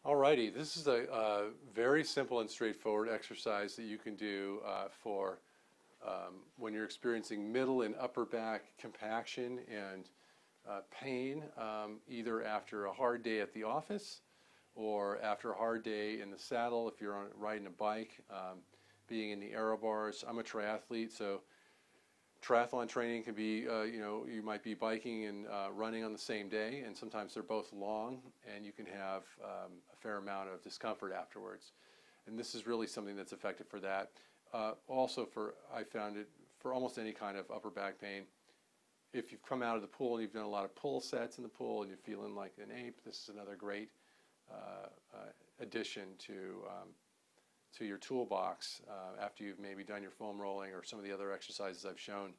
Alrighty, this is a very simple and straightforward exercise that you can do for when you're experiencing middle and upper back compaction and pain, either after a hard day at the office or after a hard day in the saddle if you're riding a bike, being in the aero bars. I'm a triathlete, so triathlon training can be, you might be biking and running on the same day, and sometimes they're both long, and you can have a fair amount of discomfort afterwards. And this is really something that's effective for that. Also, I found it for almost any kind of upper back pain. If you've come out of the pool and you've done a lot of pull sets in the pool and you're feeling like an ape, this is another great addition to your toolbox after you've maybe done your foam rolling or some of the other exercises I've shown.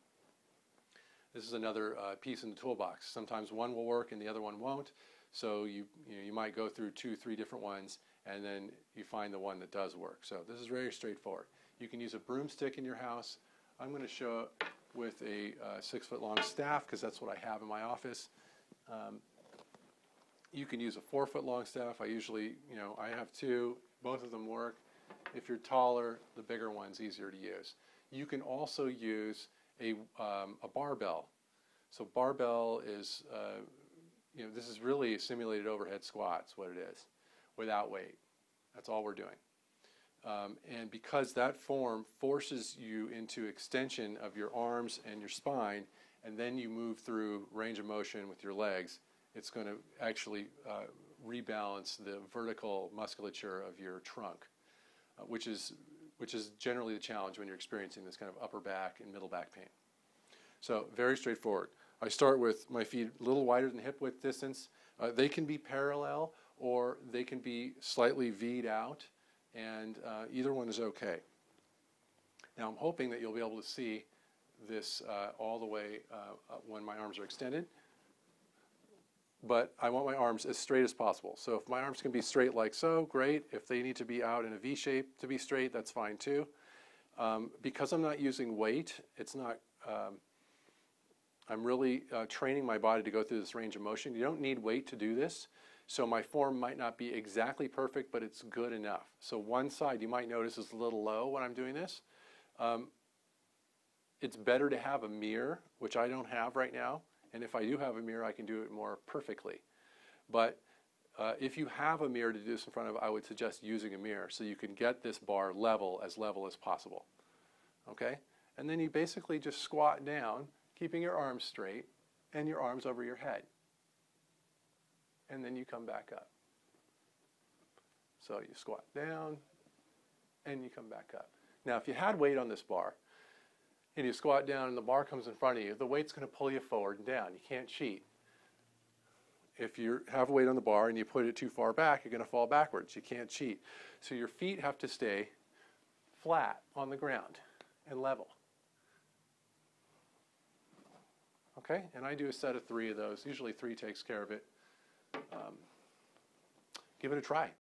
This is another piece in the toolbox. Sometimes one will work and the other one won't, so you might go through 2-3 different ones and then you find the one that does work. So this is very straightforward. You can use a broomstick in your house. I'm going to show it with a 6-foot-long staff because that's what I have in my office. You can use a 4-foot-long staff. I usually, I have two. Both of them work. If you're taller, the bigger one's easier to use. You can also use a barbell. So barbell is, this is really a simulated overhead squats, what it is, without weight. That's all we're doing. And because that form forces you into extension of your arms and your spine, and then you move through range of motion with your legs, it's going to actually rebalance the vertical musculature of your trunk. Which is generally the challenge when you're experiencing this kind of upper back and middle back pain. So very straightforward. I start with my feet a little wider than hip width distance. They can be parallel or they can be slightly V'd out, and either one is okay. Now I'm hoping that you'll be able to see this all the way when my arms are extended. But I want my arms as straight as possible. So if my arms can be straight like so, great. If they need to be out in a V shape to be straight, that's fine too. Because I'm not using weight, I'm really training my body to go through this range of motion. You don't need weight to do this. So my form might not be exactly perfect, but it's good enough. So one side you might notice is a little low when I'm doing this. It's better to have a mirror, which I don't have right now. And if I do have a mirror, I can do it more perfectly. But if you have a mirror to do this in front of, I would suggest using a mirror so you can get this bar level as possible. Okay? And then you basically just squat down, keeping your arms straight and your arms over your head. And then you come back up. So you squat down and you come back up. Now, if you had weight on this bar, and you squat down and the bar comes in front of you, the weight's going to pull you forward and down. You can't cheat. If you have weight on the bar and you put it too far back, you're going to fall backwards. You can't cheat. So your feet have to stay flat on the ground and level. Okay? And I do a set of 3 of those. Usually 3 takes care of it. Give it a try.